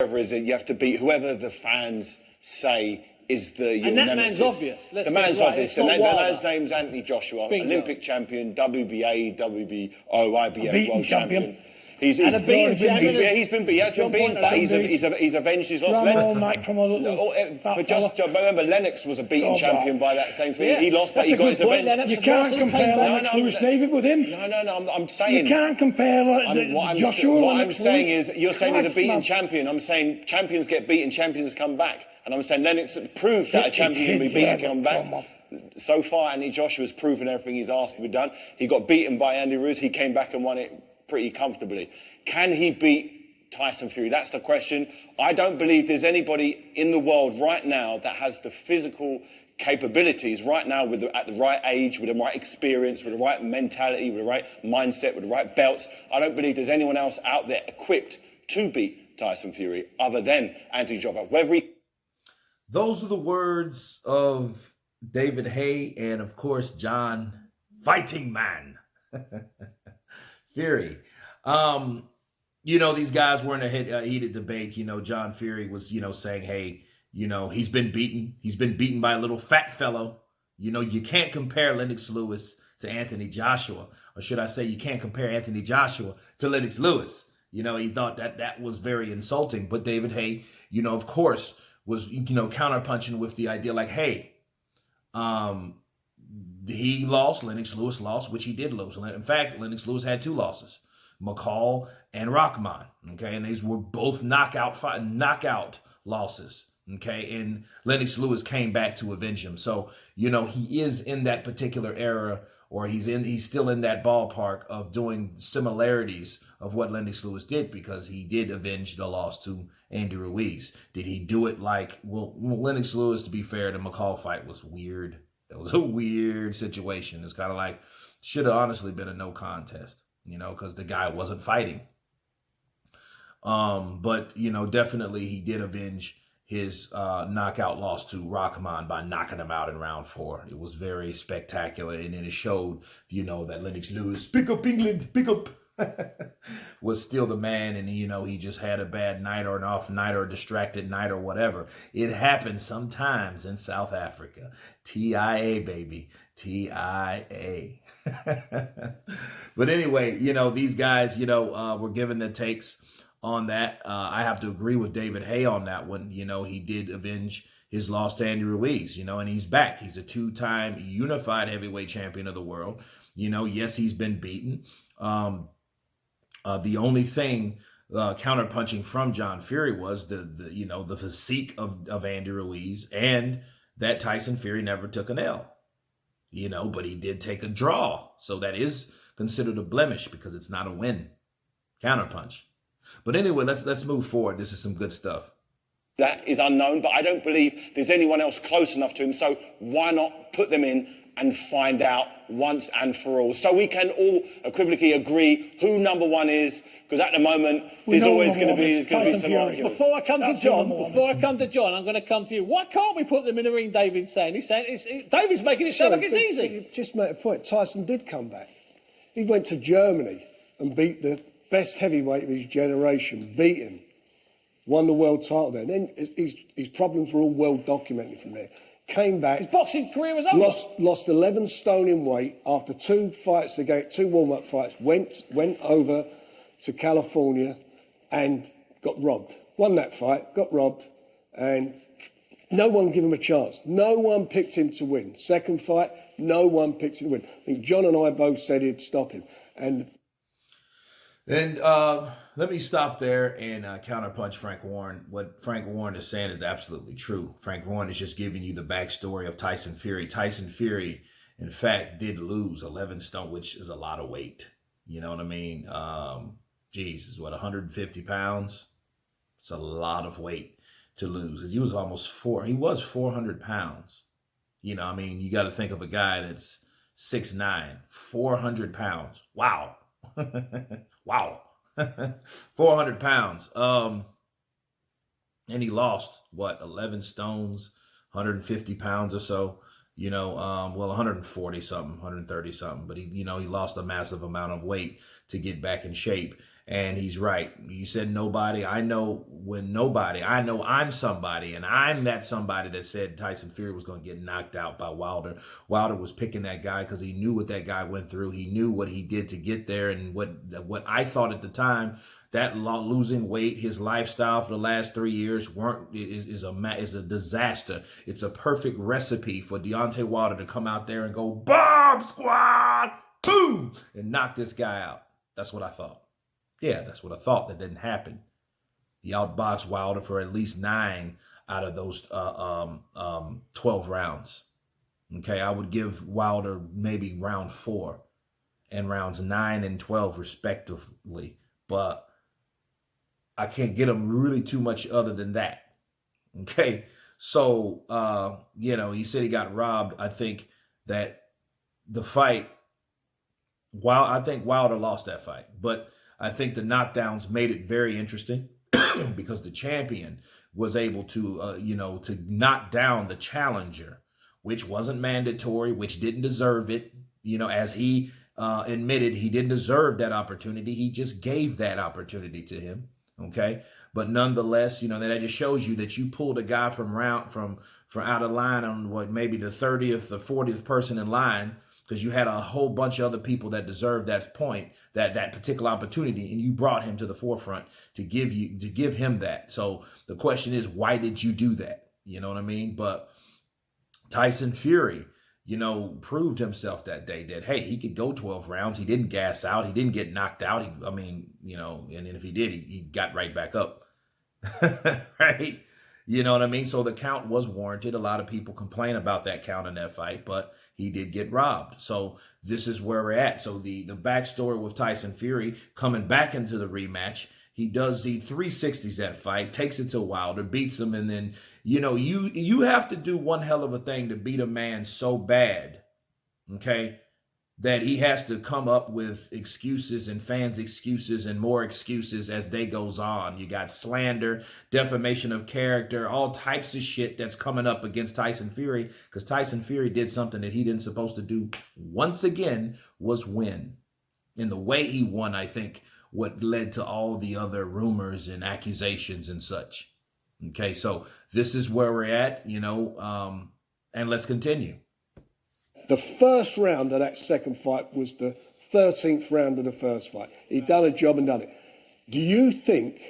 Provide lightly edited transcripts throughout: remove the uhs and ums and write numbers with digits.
Mayweather is it? You have to beat whoever the fans say is the your and that nemesis. man's obvious. The man's obvious. The man's name's Anthony Joshua, Bingo. Olympic champion, WBA, WBO, IBA world champion. He's been beaten. He has been beaten, but he's avenged his loss. But just remember, Lennox was a beaten champion by that same thing. Yeah. He lost, but he got his revenge. You can't compare Lennox Lewis David with him. No. I'm saying you can't compare Joshua. What I'm saying is, you're saying he's a beaten champion. I'm saying champions get beaten, champions come back, and I'm saying Lennox proved that a champion can be beaten, come back. So far, Anthony Joshua's proven everything he's asked to be done. He got beaten by Andy Ruiz. He came back and won it pretty comfortably. Can he beat Tyson Fury? That's the question. I don't believe there's anybody in the world right now that has the physical capabilities right now at the right age, with the right experience, with the right mentality, with the right mindset, with the right belts. I don't believe there's anyone else out there equipped to beat Tyson Fury other than Anthony Joshua. Those are the words of David Haye and, of course, John Fighting Man Fury. These guys were in a heated debate. John Fury was, saying, hey, he's been beaten. He's been beaten by a little fat fellow. You can't compare Lennox Lewis to Anthony Joshua. Or should I say, you can't compare Anthony Joshua to Lennox Lewis. He thought that was very insulting. But David Haye, of course, was, counterpunching with the idea like, hey, he lost, Lennox Lewis lost, which he did lose. In fact, Lennox Lewis had 2 losses, McCall and Rahman. Okay, and these were both knockout losses. Okay, and Lennox Lewis came back to avenge him. So he is in that particular era, or he's still in that ballpark of doing similarities of what Lennox Lewis did, because he did avenge the loss to Andy Ruiz. Did he do it like, well, Lennox Lewis, to be fair, the McCall fight was weird. It was a weird situation. It's kind of like, should have honestly been a no contest, because the guy wasn't fighting. But definitely he did avenge his knockout loss to Rahman by knocking him out in round 4. It was very spectacular, and then it showed, that Lennox Lewis, pick up England, pick up, was still the man, and he just had a bad night or an off night or a distracted night or whatever. It happens sometimes in South Africa. TIA, baby. TIA. But anyway, these guys, were given the takes on that. I have to agree with David Haye on that one. He did avenge his loss to Andy Ruiz, and he's back. He's a 2-time unified heavyweight champion of the world. Yes, he's been beaten. The only thing counterpunching from John Fury was the physique of Andy Ruiz, and that Tyson Fury never took an L, but he did take a draw. So that is considered a blemish because it's not a win. Counterpunch. But anyway, let's move forward. This is some good stuff. That is unknown, but I don't believe there's anyone else close enough to him. So why not put them in and find out once and for all, so we can all equivocally agree who number 1 is, because at the moment there's always going to be some arguments. Before I come to John, I'm going to come to you. Why can't we put them in the ring? David's saying David's making it sound like it's easy. Just make a point. Tyson did come back. He went to Germany and beat the best heavyweight of his generation, beat him, won the world title there. And then his problems were all well documented from there. Came back. His boxing career was over. Lost 11 stone in weight after 2 fights again, 2 warm-up fights. Went over to California and got robbed. Won that fight, got robbed, and no one gave him a chance. No one picked him to win. Second fight, no one picked him to win. I think John and I both said he'd stop him. And let me stop there and counterpunch Frank Warren. What Frank Warren is saying is absolutely true. Frank Warren is just giving you the backstory of Tyson Fury. Tyson Fury, in fact, did lose 11 stone, which is a lot of weight. You know what I mean? Is what, 150 pounds? It's a lot of weight to lose. He was he was 400 pounds. You got to think of a guy that's 6'9", 400 pounds. Wow. Wow. 400 pounds. And he lost, 11 stones, 150 pounds or so, 140 something, 130 something. But he lost a massive amount of weight to get back in shape. And he's right. You said nobody. I know when nobody. I know I'm somebody, and I'm that somebody that said Tyson Fury was going to get knocked out by Wilder. Wilder was picking that guy because he knew what that guy went through. He knew what he did to get there, and what I thought at the time, that losing weight, his lifestyle for the last 3 years is a disaster. It's a perfect recipe for Deontay Wilder to come out there and go bomb squad, boom, and knock this guy out. That's what I thought. Yeah, that's what I thought. That didn't happen. He outboxed Wilder for at least 9 out of those 12 rounds. Okay, I would give Wilder maybe round 4 and rounds 9 and 12 respectively. But I can't get him really too much other than that. Okay, so, he said he got robbed. I think that the fight, I think Wilder lost that fight. But I think the knockdowns made it very interesting because the champion was able to, to knock down the challenger, which wasn't mandatory, which didn't deserve it. As he admitted, he didn't deserve that opportunity. He just gave that opportunity to him. Okay. But nonetheless, that just shows you that you pulled a guy from out of line on maybe the 30th or 40th person in line, because you had a whole bunch of other people that deserved that point, that particular opportunity, and you brought him to the forefront to give him that. So the question is, why did you do that? You know what I mean? But Tyson Fury, proved himself that day that, hey, he could go 12 rounds. He didn't gas out. He didn't get knocked out. And if he did, he got right back up. Right? You know what I mean? So the count was warranted. A lot of people complain about that count in that fight, but he did get robbed. So this is where we're at. So the backstory with Tyson Fury coming back into the rematch, he does the 360s that fight, takes it to Wilder, beats him, and then, you have to do one hell of a thing to beat a man so bad, okay, that he has to come up with excuses and fans' excuses and more excuses as day goes on. You got slander, defamation of character, all types of shit that's coming up against Tyson Fury, because Tyson Fury did something that he didn't supposed to do once again, was win. And the way he won, I think, what led to all the other rumors and accusations and such. Okay, so this is where we're at, and let's continue. The first round of that second fight was the 13th round of the first fight. He'd done a job and done it. Do you think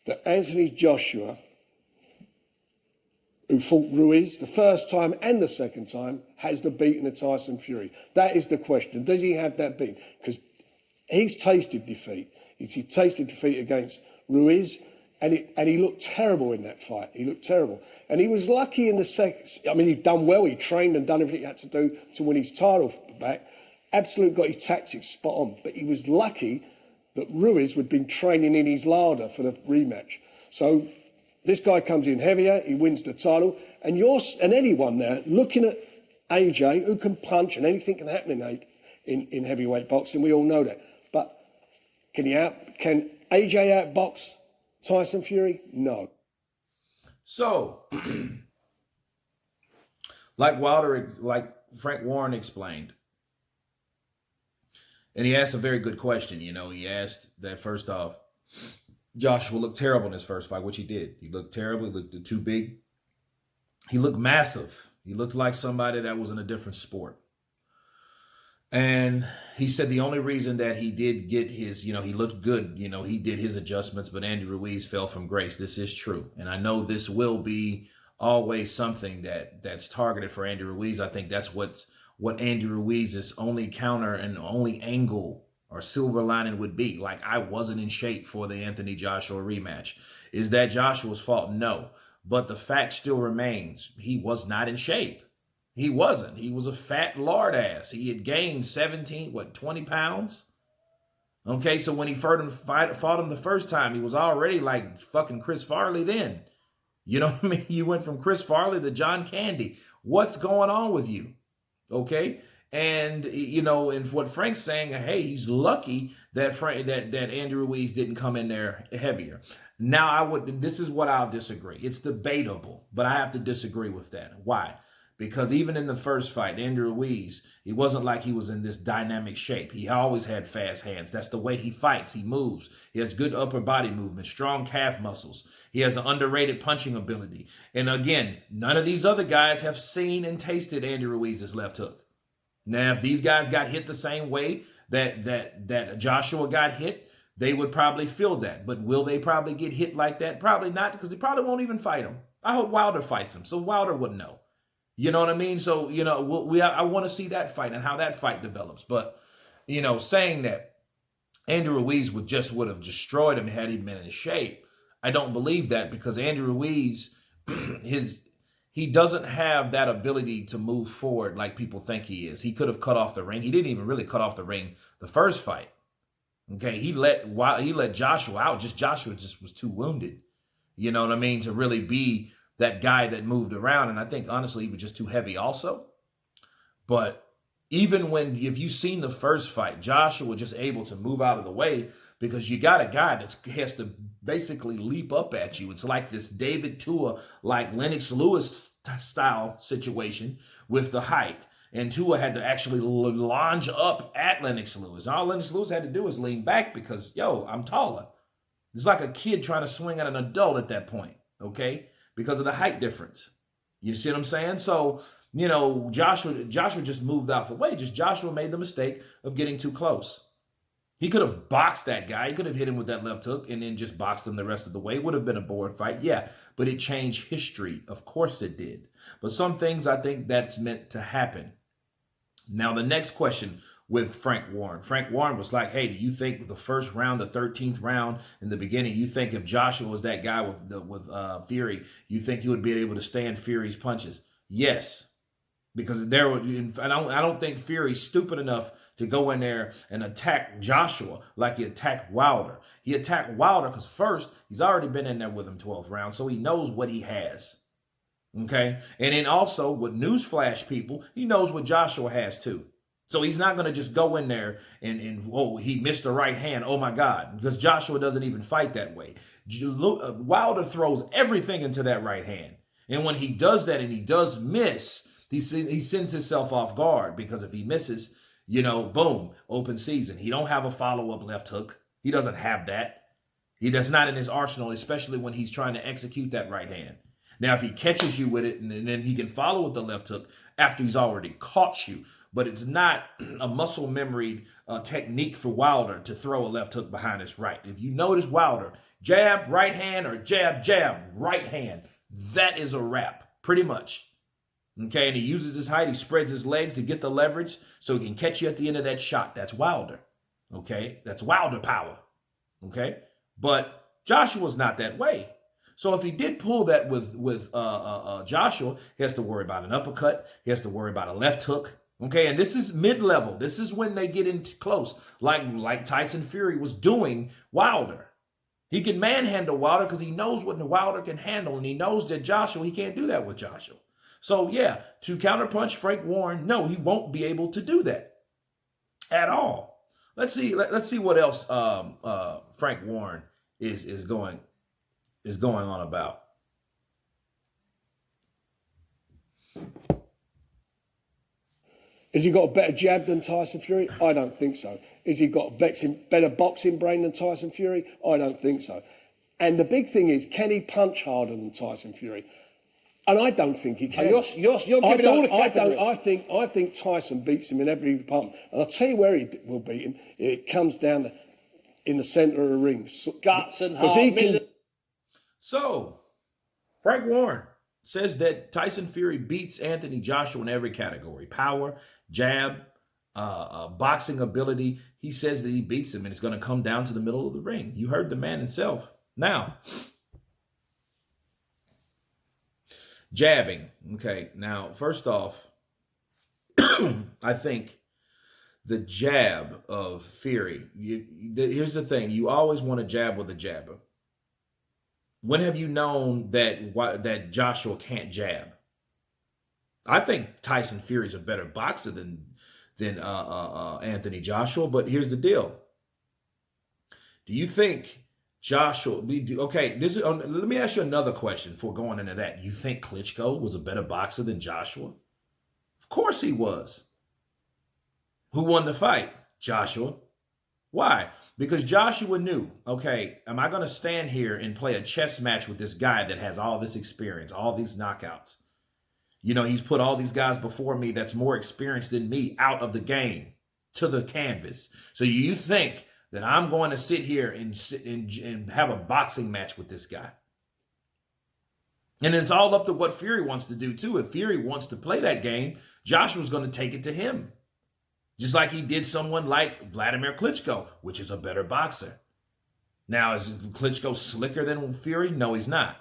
that Anthony Joshua, who fought Ruiz the first time and the second time, has the beating of Tyson Fury? That is the question. Does he have that beat? Because he's tasted defeat. He tasted defeat against Ruiz, and he looked terrible in that fight. He looked terrible. And he was lucky in the second. I mean, he'd done well. He trained and done everything he had to do to win his title back. Absolutely got his tactics spot on. But he was lucky that Ruiz had been training in his larder for the rematch. So this guy comes in heavier. He wins the title. And anyone there looking at AJ, who can punch, and anything can happen in heavyweight boxing. We all know that. But can AJ outbox Tyson Fury? No. So, like Frank Warren explained, and he asked a very good question. He asked that, first off, Joshua looked terrible in his first fight, which he did. He looked terrible. He looked too big. He looked massive. He looked like somebody that was in a different sport. And he said the only reason that he did get his, he looked good, he did his adjustments, but Andy Ruiz fell from grace. This is true. And I know this will be always something that's targeted for Andy Ruiz. I think that's what Andy Ruiz's only counter and only angle or silver lining would be. Like, I wasn't in shape for the Anthony Joshua rematch. Is that Joshua's fault? No. But the fact still remains, he was not in shape. He wasn't. He was a fat lard ass. He had gained 20 pounds? Okay, so when he fought him the first time, he was already like fucking Chris Farley then. You know what I mean? You went from Chris Farley to John Candy. What's going on with you? Okay? And, and what Frank's saying, hey, he's lucky that Andy Ruiz didn't come in there heavier. Now, this is what I'll disagree. It's debatable, but I have to disagree with that. Why? Because even in the first fight, Andrew Ruiz, it wasn't like he was in this dynamic shape. He always had fast hands. That's the way he fights. He moves. He has good upper body movement, strong calf muscles. He has an underrated punching ability. And again, none of these other guys have seen and tasted Andrew Ruiz's left hook. Now, if these guys got hit the same way that Joshua got hit, they would probably feel that. But will they probably get hit like that? Probably not, because they probably won't even fight him. I hope Wilder fights him, so Wilder would know. You know what I mean? So, I want to see that fight and how that fight develops. But, saying that Andrew Ruiz would have destroyed him had he been in shape, I don't believe that, because Andrew Ruiz, he doesn't have that ability to move forward like people think he is. He could have cut off the ring. He didn't even really cut off the ring the first fight. Okay, he let Joshua out. Joshua was too wounded. You know what I mean? To really be that guy that moved around. And I think, honestly, he was just too heavy also. But even if you've seen the first fight, Joshua was just able to move out of the way, because you got a guy that has to basically leap up at you. It's like this David Tua, like Lennox Lewis style situation with the height. And Tua had to actually lunge up at Lennox Lewis. All Lennox Lewis had to do was lean back because, I'm taller. It's like a kid trying to swing at an adult at that point, okay? Because of the height difference. You see what I'm saying? So, Joshua just moved out the way. Joshua made the mistake of getting too close. He could have boxed that guy. He could have hit him with that left hook and then just boxed him the rest of the way. It would have been a bored fight, yeah. But it changed history. Of course it did. But some things I think that's meant to happen. Now, the next question with Frank Warren. Frank Warren was like, hey, do you think the first round, the 13th round in the beginning, you think if Joshua was that guy with Fury, you think he would be able to stand Fury's punches? Yes. Because I don't think Fury's stupid enough to go in there and attack Joshua like he attacked Wilder. He attacked Wilder because first, he's already been in there with him 12 rounds, so he knows what he has. Okay? And then also, with newsflash people, he knows what Joshua has too. So he's not going to just go in there and he missed the right hand. Oh my God. Because Joshua doesn't even fight that way. Wilder throws everything into that right hand. And when he does that and he does miss, he sends himself off guard, because if he misses, boom, open season. He don't have a follow-up left hook. He doesn't have that. That's not in his arsenal, especially when he's trying to execute that right hand. Now, if he catches you with it, and then he can follow with the left hook after he's already caught you. But it's not a muscle memory technique for Wilder to throw a left hook behind his right. If you notice Wilder, jab, right hand, or jab, jab, right hand, that is a wrap, pretty much. Okay, and he uses his height, he spreads his legs to get the leverage so he can catch you at the end of that shot. That's Wilder. Okay, that's Wilder power. Okay, but Joshua's not that way. So if he did pull that with Joshua, he has to worry about an uppercut. He has to worry about a left hook. Okay, and this is mid-level. This is when they get into close, like Tyson Fury was doing Wilder. He can manhandle Wilder because he knows what the Wilder can handle, and he knows that Joshua, he can't do that with Joshua. So yeah, to counterpunch Frank Warren, no, he won't be able to do that at all. Let's see what else Frank Warren is going on about. Has he got a better jab than Tyson Fury? I don't think so. Has he got a better boxing brain than Tyson Fury? I don't think so. And the big thing is, can he punch harder than Tyson Fury? And I don't think he can. You're giving all the categories. I think Tyson beats him in every department. And I'll tell you where he will beat him. It comes down in the centre of the ring. Guts and heart. So, Frank Warren says that Tyson Fury beats Anthony Joshua in every category. Power, jab, boxing ability. He says that he beats him, and it's going to come down to the middle of the ring. You heard the man himself. Now, jabbing. Okay, now, first off, I think the jab of Fury, here's the thing. You always want to jab with a jabber. When have you known that Joshua can't jab? I think Tyson Fury is a better boxer than Anthony Joshua, but here's the deal. Do you think Joshua, okay, let me ask you another question before going into that. You think Klitschko was a better boxer than Joshua? course he was. Who won the fight? Joshua. Why? Because Joshua knew, okay, am I going to stand here and play a chess match with this guy that has all this experience, all these knockouts? You know, he's put all these guys before me that's more experienced than me out of the game to the canvas. So you think that I'm going to sit here and have a boxing match with this guy? And it's all up to what Fury wants to do too. If Fury wants to play that game, Joshua's going to take it to him. Just like he did someone like Vladimir Klitschko, which is a better boxer. Now, is Klitschko slicker than Fury? No, he's not.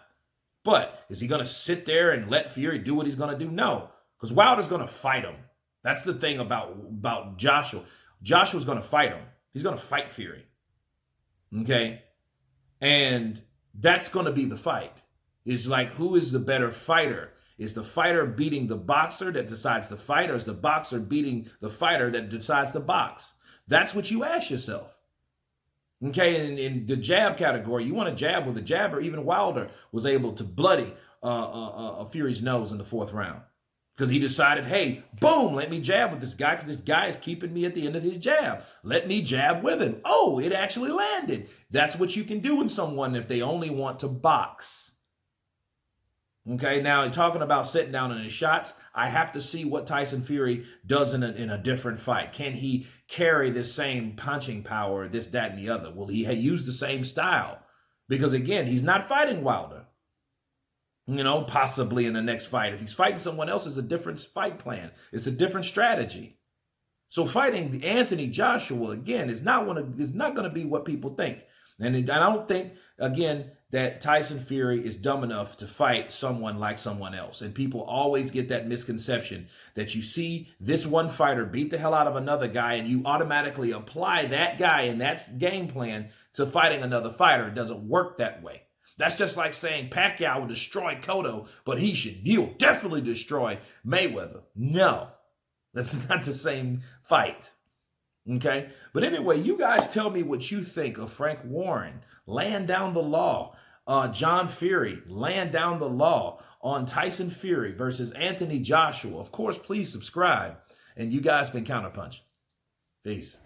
But is he going to sit there and let Fury do what he's going to do? No, because Wilder's going to fight him. That's the thing about Joshua. Joshua's going to fight him. He's going to fight Fury. Okay? And that's going to be the fight. It's like, who is the better fighter? Is the fighter beating the boxer that decides to fight, or is the boxer beating the fighter that decides to box? That's what you ask yourself. Okay, in the jab category, you want to jab with a jabber. Even Wilder was able to bloody Fury's nose in the 4th round because he decided, hey, boom, let me jab with this guy because this guy is keeping me at the end of his jab. Let me jab with him. Oh, it actually landed. That's what you can do in someone if they only want to box. Okay, now talking about sitting down in his shots, I have to see what Tyson Fury does in a different fight. Can he carry this same punching power, this, that, and the other? Will he use the same style? Because again, he's not fighting Wilder. You know, possibly in the next fight. If he's fighting someone else, it's a different fight plan. It's a different strategy. So fighting Anthony Joshua, again, is not going to be what people think. And I don't think, again, that Tyson Fury is dumb enough to fight someone like someone else. And people always get that misconception that you see this one fighter beat the hell out of another guy and you automatically apply that guy and that game plan to fighting another fighter. It doesn't work that way. That's just like saying Pacquiao will destroy Cotto, but he'll definitely destroy Mayweather. No, that's not the same fight. Okay? But anyway, you guys tell me what you think of Frank Warren laying down the law. John Fury laying down the law on Tyson Fury versus Anthony Joshua. Of course, please subscribe. And you guys been Counterpunch. Peace.